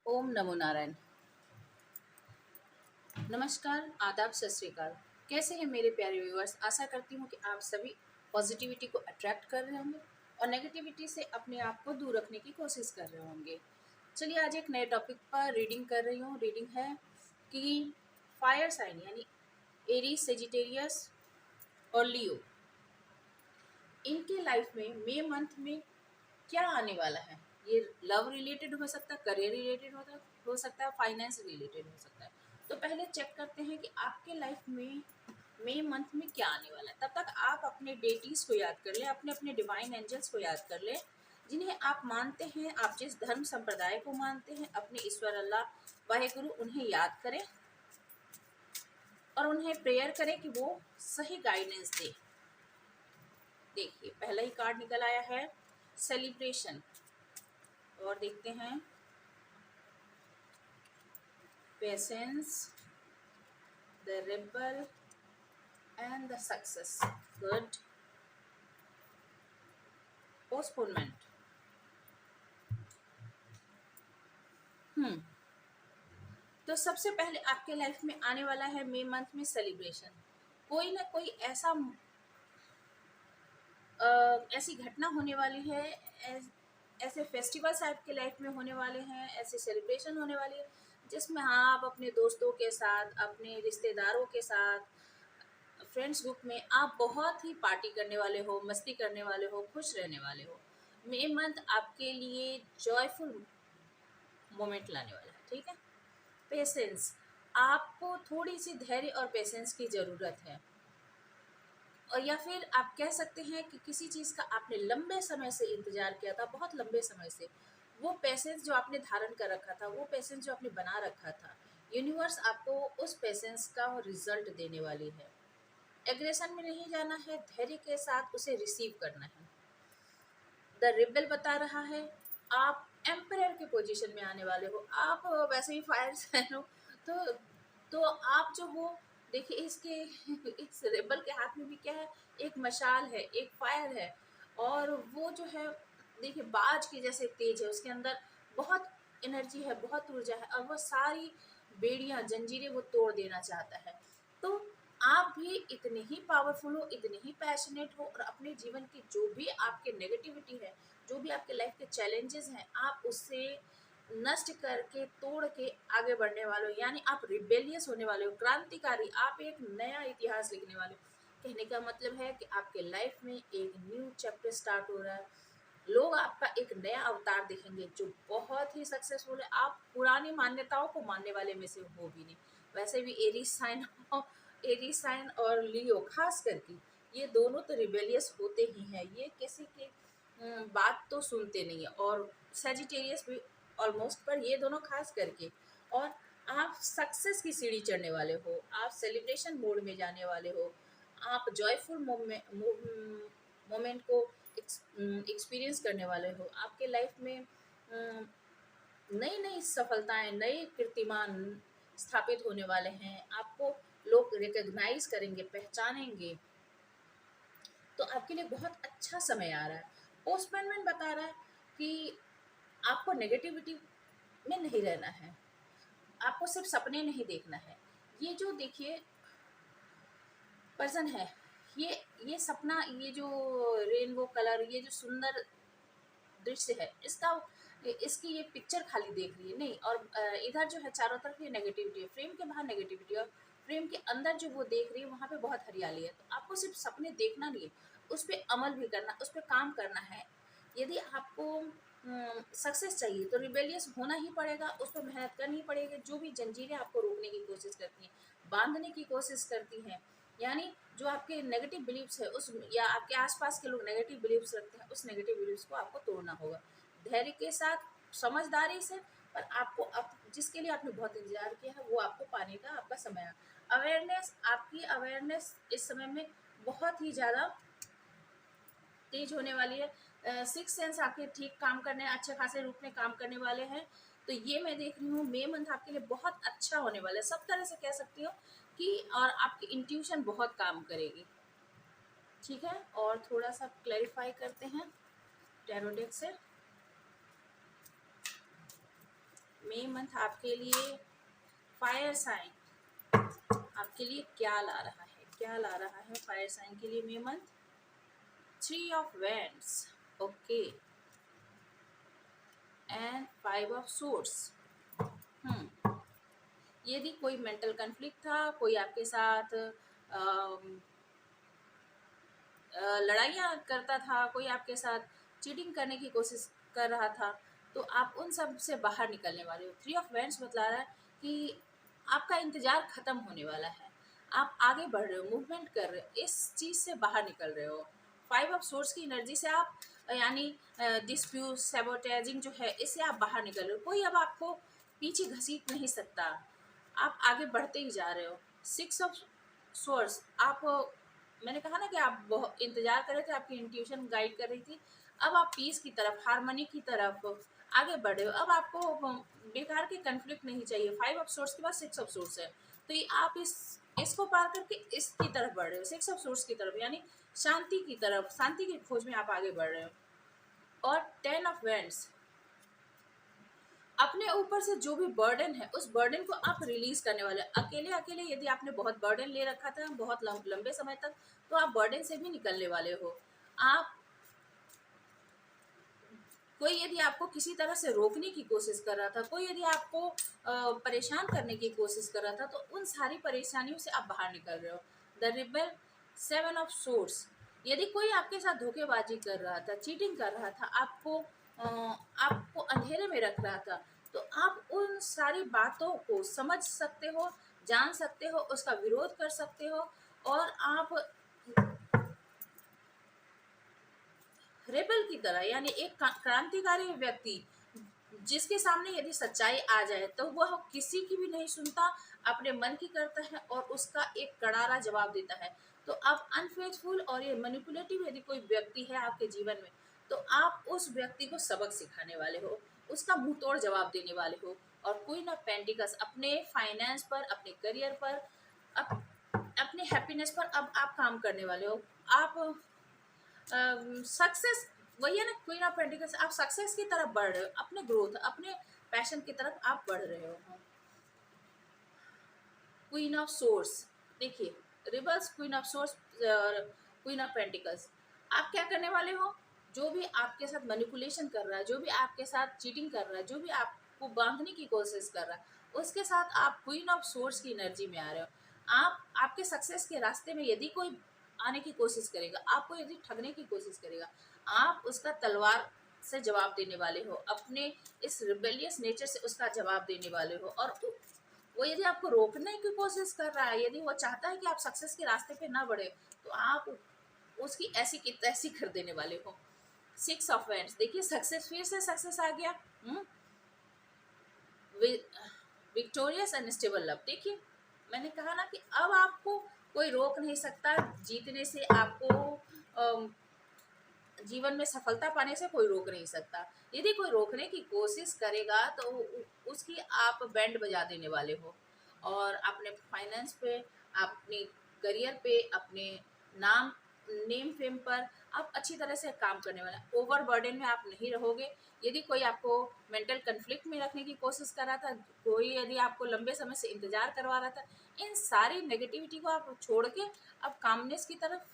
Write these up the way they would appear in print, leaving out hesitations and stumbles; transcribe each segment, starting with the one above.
ओम नमो नारायण। नमस्कार, आदाब, सत श्री अकाल। कैसे हैं मेरे प्यारे व्यूअर्स? आशा करती हूँ कि आप सभी पॉजिटिविटी को अट्रैक्ट कर रहे होंगे और नेगेटिविटी से अपने आप को दूर रखने की कोशिश कर रहे होंगे। चलिए आज एक नए टॉपिक पर रीडिंग कर रही हूँ। रीडिंग है कि फायर साइन यानी एरीज, सेजिटेरियस और लियो, इनके लाइफ में मई मंथ में क्या आने वाला है। ये लव रिलेटेड हो सकता है, करियर रिलेटेड हो सकता है, फाइनेंस रिलेटेड हो सकता है। तो पहले चेक करते हैं कि आपके लाइफ में मई मंथ में क्या आने वाला है। तब तक आप अपने डेटीज को याद कर लें, अपने अपने डिवाइन एंजल्स को याद कर लें जिन्हें आप मानते हैं। आप जिस धर्म संप्रदाय को मानते हैं, अपने ईश्वर अल्लाह वाहेगुरु, उन्हें याद करें और उन्हें प्रेयर करें कि वो सही गाइडेंस दे। देखिए पहला ही कार्ड निकल आया है सेलिब्रेशन, और देखते हैं patience, the rebel and the success. Good. Postponement. तो सबसे पहले आपके लाइफ में आने वाला है मई मंथ में सेलिब्रेशन। कोई ना कोई ऐसी घटना होने वाली है, ऐसे फेस्टिवल्स आपके लाइफ में होने वाले हैं, ऐसे सेलिब्रेशन होने वाली है जिसमें आप अपने दोस्तों के साथ, अपने रिश्तेदारों के साथ, फ्रेंड्स ग्रुप में आप बहुत ही पार्टी करने वाले हो, मस्ती करने वाले हो, खुश रहने वाले हो। मई मंथ आपके लिए जॉयफुल मोमेंट लाने वाला है। ठीक है। पेशेंस, आपको थोड़ी सी धैर्य और पेशेंस की ज़रूरत है। और या फिर आप कह सकते हैं कि किसी चीज़ का आपने लंबे समय से इंतज़ार किया था, बहुत लंबे समय से, वो पेशेंस जो आपने धारण कर रखा था, वो पेशेंस जो आपने बना रखा था, यूनिवर्स आपको उस पेशेंस का रिजल्ट देने वाली है। एग्रेशन में नहीं जाना है, धैर्य के साथ उसे रिसीव करना है। द रिबल बता रहा है आप एम्परर के पोजीशन में आने वाले हो। आप वैसे ही फायर साइन हो, तो आप जो हो, देखिए इसके इस रिबल के हाथ में भी क्या है, एक मशाल है, एक फायर है, और वो जो है देखिए बाज के जैसे तेज है, उसके अंदर बहुत एनर्जी है, बहुत ऊर्जा है, और वो सारी बेड़ियां जंजीरें वो तोड़ देना चाहता है। तो आप भी इतने ही पावरफुल हो, इतने ही पैशनेट हो, और अपने जीवन की जो भी आपके नेगेटिविटी है, जो भी आपके लाइफ के चैलेंजेस हैं, आप उससे नष्ट करके, तोड़ के आगे बढ़ने वाले हो। यानी आप रिबेलियस होने वाले हो, क्रांतिकारी, आप एक नया इतिहास लिखने वाले हो। कहने का मतलब है कि आपके लाइफ में एक न्यू चैप्टर स्टार्ट हो रहा है। लोग आपका एक नया अवतार देखेंगे जो बहुत ही सक्सेसफुल है। आप पुरानी मान्यताओं को मानने वाले में से हो भी नहीं। वैसे भी एरीज साइन और लियो खास करके, ये दोनों तो रिबेलियस होते ही हैं, ये किसी की बात तो सुनते नहीं है। और सेजिटेरियस भी ऑलमोस्ट, पर ये दोनों खास करके। और आप सक्सेस की सीढ़ी चढ़ने वाले हो, आप सेलिब्रेशन मोड में जाने वाले हो, आप जॉयफुल मोमेंट को एक्सपीरियंस करने वाले हो। आपके लाइफ में नई नई सफलताएं, नए कीर्तिमान स्थापित होने वाले हैं। आपको लोग रिकॉग्नाइज करेंगे, पहचानेंगे। तो आपके लिए बहुत अच्छा समय आ रहा है। पोस्टपोनमेंट बता रहा है कि आपको नेगेटिविटी में नहीं रहना है, आपको सिर्फ सपने नहीं देखना है। ये जो देखिए पर्सन है, ये सपना, ये जो रेनबो कलर, ये जो सुंदर दृश्य है, इसकी ये पिक्चर खाली देख रही है नहीं। और इधर जो है चारों तरफ ये नेगेटिविटी है, फ्रेम के बाहर नेगेटिविटी, और फ्रेम के अंदर जो वो देख रही है वहाँ पे बहुत हरियाली है। तो आपको सिर्फ सपने देखना नहीं है, उस पर अमल भी करना, उस पर काम करना है। यदि आपको सक्सेस चाहिए तो रिबेलियस होना ही पड़ेगा, उस पर मेहनत करनी पड़ेगी। जो भी जंजीरें आपको रोकने की कोशिश करती हैं, बांधने की कोशिश करती हैं, यानी जो आपके नेगेटिव बिलीव्स है उस, या आपके आसपास के लोग नेगेटिव बिलीव्स रखते हैं, उस नेगेटिव बिलीव्स को आपको तोड़ना होगा धैर्य के साथ, समझदारी से। पर आपको जिसके लिए आपने बहुत इंतजार किया है वो आपको पाने का आपका समय है। अवेयरनेस, आपकी अवेयरनेस इस समय में बहुत ही ज़्यादा तेज होने वाली है। सिक्स सेंस आपके ठीक काम करने, अच्छे खासे रूप में काम करने वाले हैं। तो ये मैं देख रही हूँ मई मंथ आपके लिए बहुत अच्छा होने वाला है, सब तरह से कह सकती हूँ कि, और आपकी इंट्यूशन बहुत काम करेगी। ठीक है, और थोड़ा सा क्लैरिफाई करते हैं टैरो डेक से। मई मंथ आपके लिए फायर साइन आपके लिए क्या ला रहा है, क्या ला रहा है फायर साइन के लिए मई month? 3 of Wands, okay, and 5 of Swords। यदि कोई मेंटल कन्फ्लिक्ट था, कोई आपके साथ लड़ाइयाँ करता था, कोई आपके साथ चीटिंग करने की कोशिश कर रहा था, तो आप उन सब से बाहर निकलने वाले हो। 3 of Wands बतला रहा है कि आपका इंतजार खत्म होने वाला है, आप आगे बढ़ रहे हो, मूवमेंट कर रहे हो, इस चीज़ से बाहर निकल रहे हो। 5 of Swords की एनर्जी से आप यानी डिस्प्यूट सैबोटेजिंग जो है, इससे आप बाहर निकल रहे हो। कोई अब आपको पीछे घसीट नहीं सकता, आप आगे बढ़ते ही जा रहे हो। 6 of Swords, आप मैंने कहा ना कि आप बहुत इंतजार कर रहे थे, आपकी इंट्यूशन गाइड कर रही थी, अब आप पीस की तरफ, हारमोनी की तरफ आगे बढ़ रहे हो। अब आपको बेकार के कन्फ्लिक्ट नहीं चाहिए। 5 of Swords के बाद 6 of Swords है, तो ये आप इसको पार करके इसकी तरफ बढ़ रहे हो, 6 of Swords की तरफ, यानी शांति की तरफ, शांति की खोज में आप आगे बढ़ रहे हो। और 10 of Wands, अपने ऊपर से जो भी बर्डन है, उस बर्डन को आप रिलीज करने वाले। अकेले अकेले यदि आपने बहुत बर्डन ले रखा था बहुत लंबे समय तक, तो आप बर्डन से भी निकलने वाले हो। आप कोई यदि आपको किसी तरह से रोकने की कोशिश कर रहा था, कोई यदि आपको परेशान करने की कोशिश कर रहा था, तो उन सारी परेशानियों से आप बाहर निकल रहे हो। द रिबेल, 7 of Swords, यदि कोई आपके साथ धोखेबाजी कर रहा था, चीटिंग कर रहा था, आपको अंधेरे में रख रहा था, तो आप उन सारी बातों को समझ सकते हो, जान सकते हो, उसका विरोध कर सकते हो, और आप रेबल की तरह, यानी एक क्रांतिकारी व्यक्ति जिसके सामने यदि सच्चाई आ जाए तो वह किसी की भी नहीं सुनता, अपने मन की करता है और उसका एक करारा जवाब देता है। तो आप अनफेथफुल और ये मैनिपुलेटिव यदि कोई व्यक्ति है आपके जीवन में, तो आप उस व्यक्ति को सबक सिखाने वाले हो, उसका मुंह तोड़ जवाब देने वाले हो। और क्वीन ऑफ पेंटिकल्स, अपने फाइनेंस पर, अपने करियर पर, अपने हैप्पीनेस पर अब आप काम करने वाले हो। आप सक्सेस, वही है ना, क्वीन ऑफ पेंटिकल्स, आप सक्सेस की तरफ बढ़ रहे हो, अपने ग्रोथ, अपने पैशन की तरफ आप बढ़ रहे हो। क्वीन ऑफ सोर्स, देखिए, reverse queen of source, queen of pentacles, आप क्या करने वाले हो? जो भी आपके साथ मैनिपुलेशन कर रहा है, जो भी आपके साथ चीटिंग कर रहा है, जो भी आपको बांधने की कोशिश कर रहा है, उसके साथ आप क्वीन ऑफ सोर्स की एनर्जी में आ रहे हो। आप आपके सक्सेस के रास्ते में यदि कोई आने की कोशिश करेगा, आपको यदि ठगने की कोशिश करेगा, आप उसका तलवार से जवाब देने वाले हो, अपने इस रिबेलियस नेचर से उसका जवाब देने वाले हो। और वो यदि आपको रोकने की कोशिश कर रहा है, यदि वो चाहता है कि आप सक्सेस के रास्ते पे ना बढ़े, तो आप उसकी ऐसी की तैसी कर देने वाले हो। 6 of Wands, देखिए, सक्सेस, फिर से सक्सेस आ गया। विक्टोरियस एंड स्टेबल लव, देखिए, मैंने कहा ना कि अब आपको कोई रोक नहीं सकता जीतने से, आपको जीवन में सफलता पाने से कोई रोक नहीं सकता। यदि कोई रोकने की कोशिश करेगा तो उसकी आप बैंड बजा देने वाले हो। और अपने फाइनेंस पे, अपने करियर पे, अपने नाम, नेम फेम पर आप अच्छी तरह से काम करने वाले, ओवर बर्डन में आप नहीं रहोगे। यदि कोई आपको मेंटल कन्फ्लिक्ट में रखने की कोशिश कर रहा था, कोई यदि आपको लंबे समय से इंतजार करवा रहा था, इन सारी नेगेटिविटी को आप छोड़ के अब कामनेस की तरफ,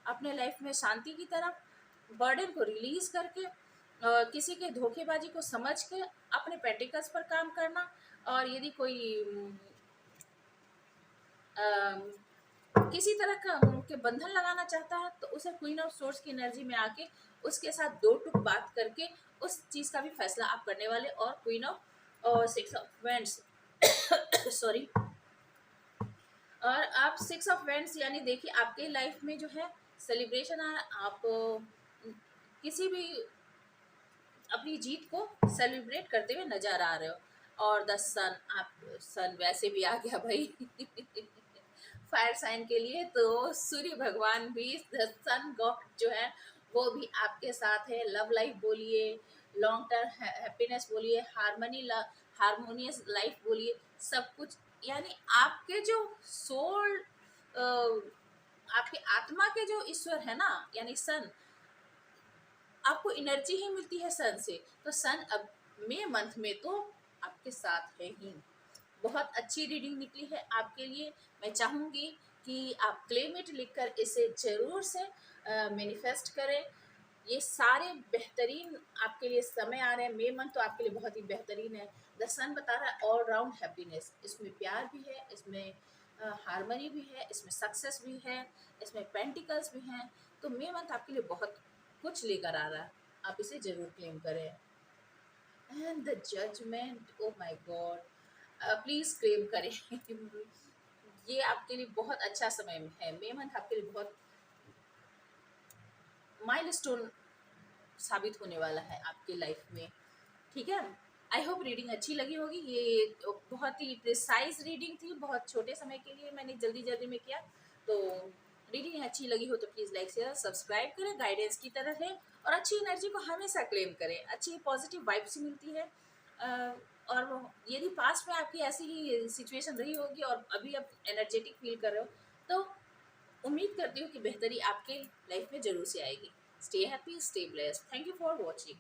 अपने लाइफ में शांति की तरफ, बर्डन को रिलीज करके, किसी के धोखेबाजी को समझ के अपने पेंटिकल्स पर काम करना। और यदि कोई अम, किसी तरह का के बंधन लगाना चाहता है, तो उसे क्वीन ऑफ सोर्स की एनर्जी में आके उसके साथ दो टुक बात करके उस चीज का भी फैसला आप करने वाले। और queen of 6 of Wands sorry, और आप 6 of Wands, यानी देखिए, आपके लाइफ में जो है सेलिब्रेशन आ, आप किसी भी अपनी जीत को सेलिब्रेट करते हुए नजर आ रहे हो। और द सन, आप सन वैसे भी आ गया भाई फायर साइन के लिए, तो सूर्य भगवान भी, द सन गॉड जो है, वो भी आपके साथ है। लव लाइफ बोलिए, लॉन्ग टर्म हैप्पीनेस बोलिए, हारमोनियस लाइफ बोलिए, सब कुछ, यानी आपके जो सोल, आपके आत्मा के जो ईश्वर है ना, यानी सन, आपको एनर्जी ही मिलती है सन से। तो सन अब मई मंथ में तो आपके साथ है ही। बहुत अच्छी रीडिंग निकली है आपके लिए। मैं चाहूँगी कि आप क्लेम इट लिखकर इसे ज़रूर से मैनिफेस्ट करें। ये सारे बेहतरीन आपके लिए समय आ रहे हैं। मे मंथ तो आपके लिए बहुत ही बेहतरीन है। द सन बता रहा है ऑल राउंड हैप्पीनेस, इसमें प्यार भी है, इसमें हारमनी भी है, इसमें सक्सेस भी है, इसमें पेंटिकल्स भी हैं। तो मे मंथ आपके लिए बहुत कुछ लेकर आ रहा है, आप इसे ज़रूर क्लेम करें। And the judgement, oh my God, please claim करें। ये आपके लिए बहुत अच्छा समय है। मे मंथ आपके लिए बहुत माइलस्टोन साबित होने वाला है आपकी लाइफ में। ठीक है, आई होप रीडिंग अच्छी लगी होगी। ये बहुत ही प्रिसाइज रीडिंग थी, बहुत छोटे समय के लिए मैंने जल्दी जल्दी में किया। तो रीडिंग अच्छी लगी हो तो प्लीज़ लाइक शेयर सब्सक्राइब करें, गाइडेंस की तरह है। और अच्छी एनर्जी को हमेशा क्लेम करें, अच्छी पॉजिटिव वाइब्स मिलती है। और यदि पास्ट में आपकी ऐसी ही सिचुएशन रही होगी और अभी आप एनर्जेटिक फील कर रहे हो, तो उम्मीद करती हूँ कि बेहतरी आपके लाइफ में ज़रूर से आएगी। Stay happy, stay blessed. Thank you for watching.